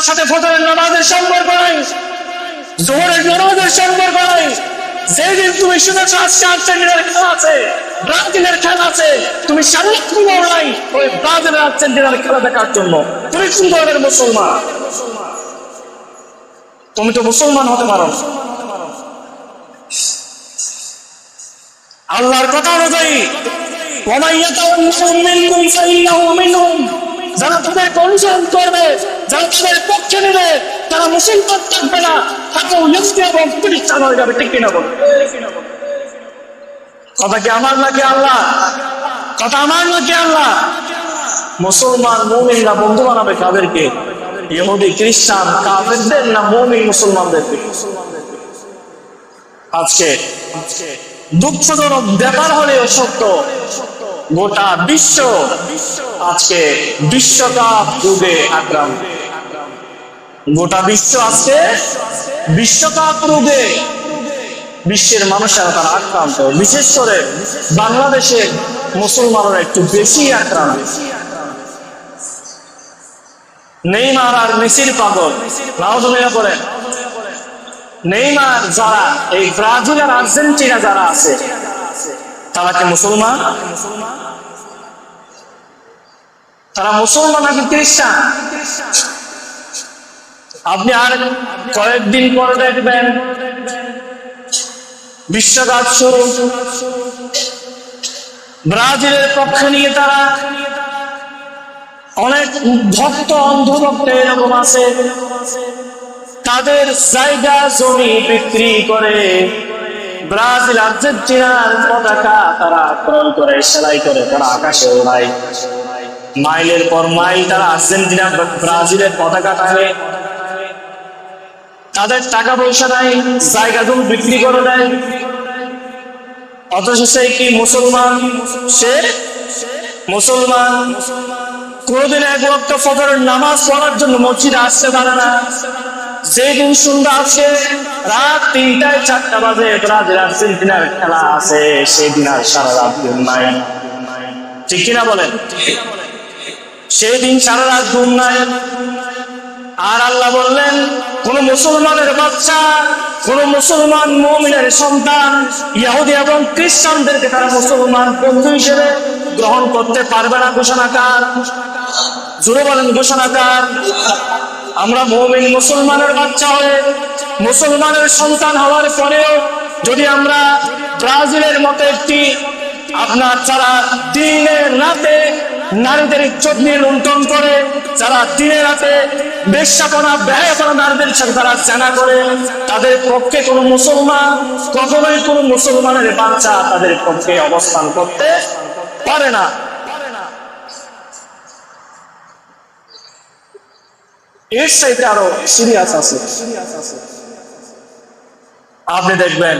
সাথে ফজরের নামাজের সম্পর্ক নাই, জোহরের নামাজের সম্পর্ক নাই। যেদিন তুমি শুনেছো আজকে আর্জেন্টিনার খেলা আছে, ব্রাজিলের খেলা আছে, তুমি সারাক্ষণ নাই ওই ব্রাজিলের আর্জেন্টিনার খেলা দেখার জন্য। তুমি কোন ধরনের মুসলমান? তুমি তো মুসলমান হতে পারো। আল্লাহর কথা অনুযায়ী যারা তাদের অনুসরণ করবে, যারা তাদের পক্ষে নেবে, তারা মুসলমান থাকবে না, তাকেও ইহুদি এবং খ্রিস্টান হয়ে যাবে। ঠিক কিনা বল? কথা কি আমার নাকি আল্লাহ? কথা আমার নাকি আল্লাহ? মুসলমান মুমিনরা বন্ধু বানাবে কাদেরকে? ইহুদি খ্রিস্টান কাফেরদের না মুমিন মুসলমানদেরকে? আজকে দুঃখজনক ব্যাপার হলেও সত্য, গোটা বিশ্ব আজকে বিশ্বকাপ রোগে আক্রান্ত। গোটা বিশ্ব আজকে বিশ্বকাপ রোগে বিশ্বের মানুষেরা তারা আক্রান্ত। বিশেষ করে বাংলাদেশের মুসলমানরা একটু বেশি আক্রান্ত। নেইমার আর মেসির পাগল নাউজুবিল্লাহ করেন। নেইমার যারা এই ব্রাজিল আর আর্জেন্টিনা যারা আছে তারা কি মুসলমান? তারা মুসলমান নাকি খ্রিস্টান? আপনি আর কয়েকদিন পরে দেখবেন বিশ্বকাপ শুরু, ব্রাজিলের পক্ষে নিয়ে তারা অনেক ভক্ত অন্ধভক্ত এরকম আছে, তাদের জায়গা জমি বিক্রি করে ব্রাজিল আর্জেন্টিনার পতাকা তারা ক্রয় করে সেলাই করে তারা আকাশে ওড়ায়। মাইলের পর মাইল তারা আর্জেন্টিনা ব্রাজিলের পতাকা টানে। তাদের টাকা পয়সা নাই, জায়গা জমি বিক্রি করে দেয়। অথচ সে কি মুসলমান? সে মুসলমান। কোনদিন এক ওয়াক্ত ফজরের নামাজ পড়ার জন্য মসজিদে আসতে পারে না। যেদিন সন্ধ্যা আছে, রাত ৩টা ৪টা বাজে ব্রাজিল আর্জেন্টিনার খেলা আছে, সেদিন আর সারা রাত ঘুম নাই। ঠিক কিনা বলেন? সেদিন সারা রাত ঘুম নাই। আর আল্লাহ বললেন, কোন মুসলমানের বাচ্চা, কোন মুসলমান মুমিনের সন্তান ইহুদি এবং খ্রিস্টানদেরকে তারা মুসলমান বন্ধু হিসেবে গ্রহণ করতে পারবে না। ঘোষণাকার, জোরে বলেন ঘোষণাকার। আমরা মুমিন মুসলমানের বাচ্চা হয়ে, মুসলমানের সন্তান হওয়ার পরেও যদি আমরা ব্রাজিলের মতো একটি আপনার যারা দিনের রাতে নারীদের ইজ্জত নিয়ে লুণ্ঠন করে, যারা দিনের রাতে বেশ্যাপনা ব্যয়পনা নারীদের সাথে তারা জানা করে, তাদের পক্ষে কোনো মুসলমান কখনোই কোনো মুসলমানের বাচ্চা তাদের পক্ষে অবস্থান করতে পারে না। এর সাথে আরো সিরিয়াস আছে। আপনি দেখবেন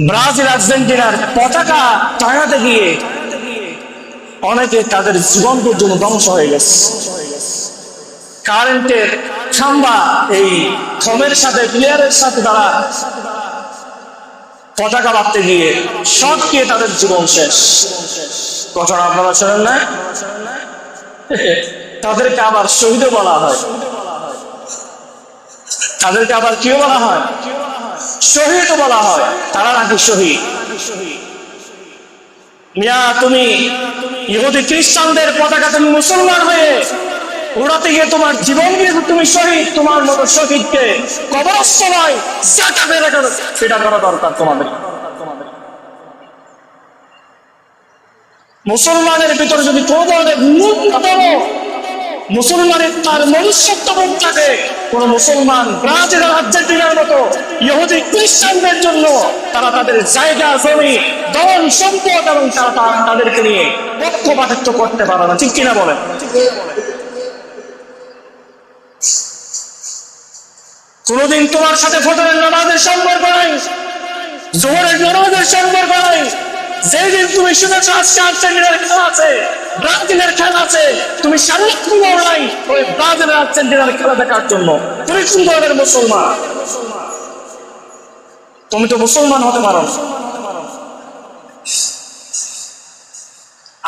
ব্রাজিল আর্জেন্টিনার পতাকা টাঙাতে গিয়ে অনেকে তাদের জীবন পর্যন্ত ধ্বংস হয়ে গেছে। কারেন্টের খাম্বা এই থমের সাথে প্লেয়ারের সাথে তারা পতাকা বাঁধতে গিয়ে শর্ট খেয়ে তাদের জীবন শেষ। কথাটা আপনারা শোনেন না? তাদেরকে আবার শহীদও বলা হয়। তাদেরকে আবার কেউ বলা হয়? শহীদও বলা হয়। তারা নাকি শহীদ। মিয়া, তুমি ইহুদি খ্রিস্টানদের পতাকা তুমি মুসলমান হয়ে ওড়াতে গিয়ে তোমার জীবন দিয়ে তুমি শহীদ, তোমার মতো শহীদকে কবরস্থ নয় সেটা করা দরকার তোমাদের। মুসলমানের ভিতরে যদি কোনো ধরনের ন্যূনতম মুসলমানের তার মনুষ্যত্ববোধ থাকে, কোন মুসলমান ব্রাজিল আর আর্জেন্টিনার মতো ইহুদি খ্রিস্টানদের জন্য তারা তাদের জায়গা জমি ধন সম্পদ এবং তারা তাদেরকে নিয়ে পক্ষপাতিত্ব করতে পারে না। ঠিক কিনা বলেন? কোনদিন তোমার সাথে ফজরের নামাজের সম্পর্ক নাই, জোহরের নামাজের সম্পর্ক নাই। যেদিন তুমি শুনেছো আজকে আর্জেন্টিনার খেলা আছে, ব্রাজিলের খেলা আছে, তুমি সারাক্ষণ নাই ওই ব্রাজিলের আর্জেন্টিনার খেলা দেখার জন্য। তুমি কোন ধরনের মুসলমান? তুমি তো মুসলমান হতে পারো।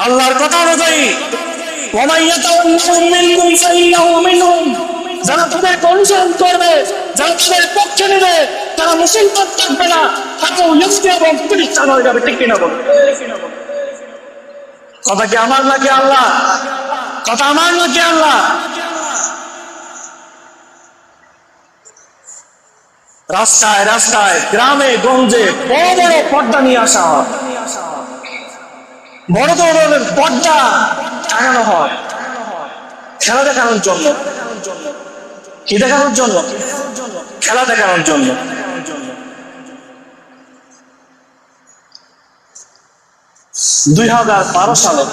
আল্লাহর কথা অনুযায়ী ওয়া মান ইয়াতাওয়াল্লাহুম মিনকুম ফাইন্নাহু মিনহুম, যারা তাদেরকে অনুসরণ করবে, যারা তাদের পক্ষে নেবে, তারা মুসলমান থাকবে না, তাকেও ইহুদি এবং খ্রিস্টান হয়ে যাবে। ঠিক কিনা বল? কথা কি আমার নাকি আল্লাহ? কথা আমার নাকি আল্লাহ? রাস্তায় রাস্তায়, গ্রামে গঞ্জে বড় বড় পর্দা নিয়ে আসা হয়, বড় ধরনের পর্দা টাঙানো হয় খেলা দেখানোর জন্য। কি দেখানোর জন্য? খেলা দেখানোর জন্য। 2012 সালে,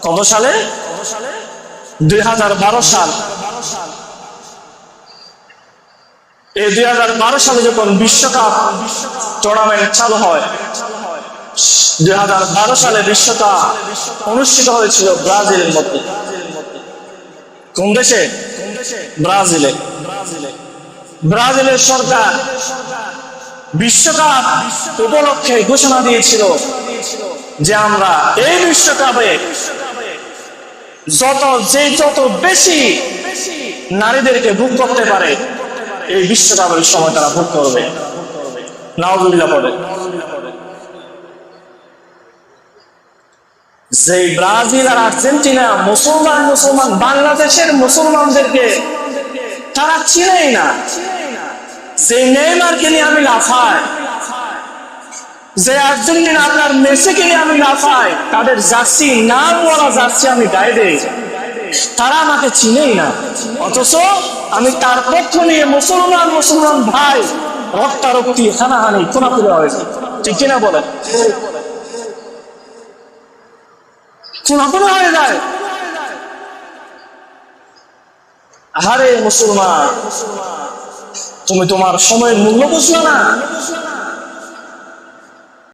কত সালে? 2012 সাল। এই 2012 সালে যখন বিশ্বকাপ টুর্নামেন্ট চালু হয়, 2012 সালে বিশ্বকাপ অনুষ্ঠিত হয়েছিল ব্রাজিলের মধ্যে। কোন দেশে? ব্রাজিলে। ব্রাজিলের সরকার বিশ্বকাপ উপলক্ষে ঘোষণা দিয়েছিল যে আমরা এই বিশ্বকাপে যত বেশি নারীদেরকে ভোগ করতে পারে এই বিশ্বকাপের সময় তারা ভোগ করবে। নাউজুবিল্লাহ পড়ে। যে ব্রাজিল আর আর্জেন্টিনা মুসলমান বাংলাদেশের মুসলমানদেরকে তারা চিনেই না। যে নেইমারকে নিয়ে আমি লাফাই, যে আর্জেন্টিনা আপনার মেসিকে নিয়ে আমি লাফাই, তাদের জার্সি, নামওয়ালা জার্সি আমি গায়ে দেই, তারা আমাকে চিনেই না। অথচ আমি তার পক্ষ নিয়ে মুসলমান ভাই রক্তারক্তি, হানাহানি, খুনাখুনি হয়েছে। ঠিক কিনা বলেন? খুনাখুনি হয়ে যায়। আরে মুসলমান, তুমি তোমার সময়ের মূল্য বুঝলো না।